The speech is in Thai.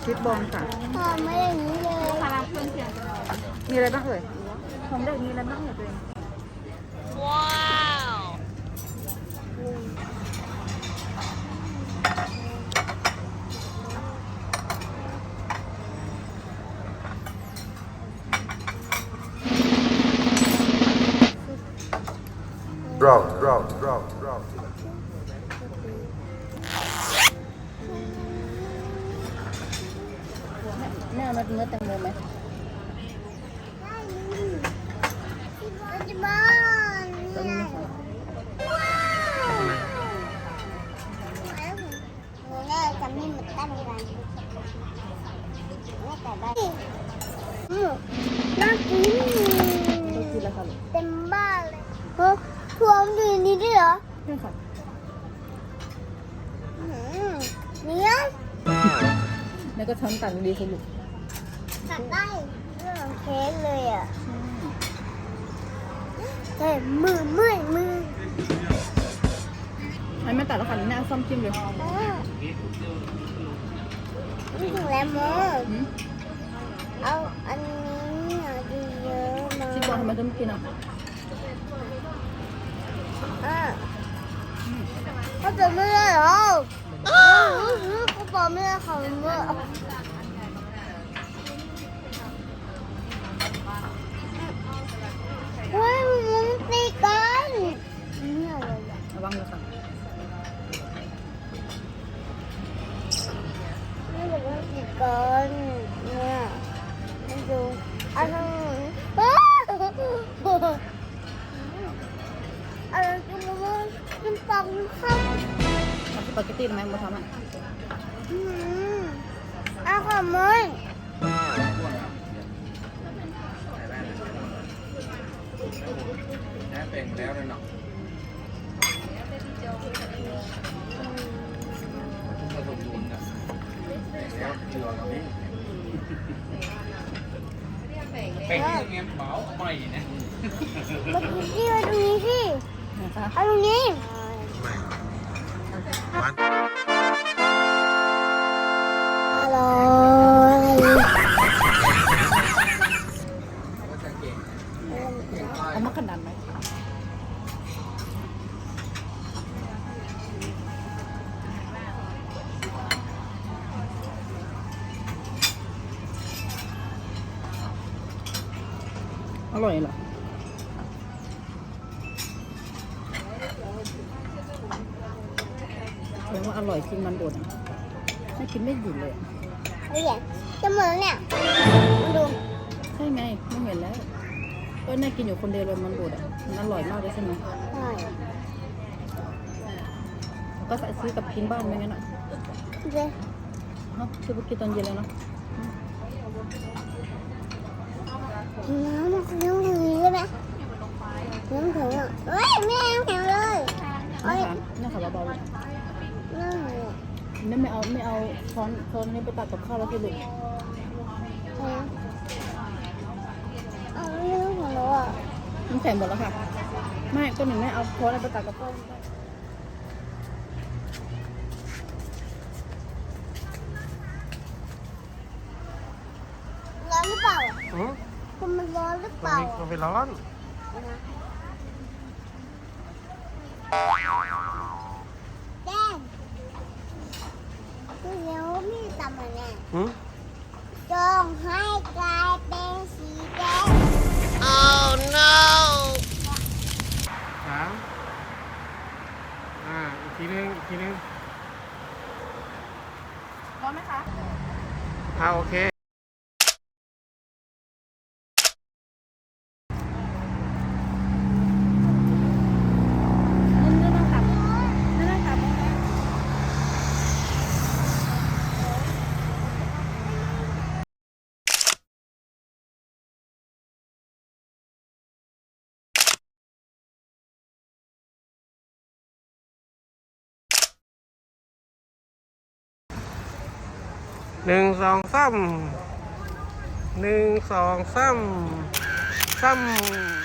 ชิปบอลค่ะไม่อย่างนี้เลยพลังเครื่องเสียงมีอะไรบ้างเอ่ยของเด็กมีอะไรบ้างเนี่ยตัวเองว้าวdrop แม่เอาเนื้อแตงโมไหมบ้านเนี่ยว้าวแม่จะไม่หมดตั้งกันแม่แต่ได้น่ากินเต็มบ้านเลยถั่วมันอยู่นี่ด้วยเหรอใช่ค่ะเนี่ยแม่ก็ช้อนตักดีสิลูกตัดได้เรื่องเค้กเลยอ่ะแต่มือให้แม่ตัดแล้วค่ะนี่แม่เอาซ่อมจิ้มเลยนี่ถึงแล้วโมเอาอันนี้ดีเยอะมาชิปบอลทำไมต้องกินอ่ะเขาจะไม่ได้หรอเขาบอกไม่ได้เขาเมื่อเฮ้ยมันตีกันนี่อะไรอ่ะระวังเลยค่ะนี่มันตีกันเนี่ยมันดูอันนั้นอะไรก็มันปังข้าวทำสปาเกตตี้ทำไมมาทำอ่ะเอาขโมยแม่เป็นแล้วเลยเนาะผสมดุลนะแล้วเกลือกับนี่เป็นเงี้ยเบาใหม่นะมาดูสิมาดูนี้สิเอาตรงนี้อร่อยเอามาขนาดไหมอร่อยเหรอแสดงว่าอร่อยกินมันโดดไม่กินไม่หยุดเลยเฮ้ยจะหมดแล้วเนี่ยมาดูใช่ไงไม่เห็นแล้วก็น่ากินอยู่คนเดียวเลยมันโดดมันอร่อยมากเลยใช่ไหมใช่ก็ใส่ซื้อกับกินบ้านไม่งั้นอ่ะเจ๊ซื้อไปกินตอนเย็นแล้วเนาะน้ำมันน้ำถึงนี้ได้ไหมน้ำถึงอ่ะเฮ้ยไม่น้ำแข็งเลยน่าขำเบาๆเลยไม่เอาช้อนนี้ไปตักกับข้าวแล้วกินเลยเอาไม่ต้องหัวเราอ่ะมันแข็งหมดแล้วค่ะไม่ก็หนูไม่เอาช้อนไปตักกับข้าว เปล่า หืม คุณมันร้อนหรือเป มัน ล่า มีมันไปร้อน แดงคือเดี๋ยวมีตำอะไร หืม จงให้กลายเป็นสีแดง สามอีกทีนึงอีกทีนึง ร้อนไหมคะ โอเคนั่นตับนั่นตับ 1 2 3 1 2 3 3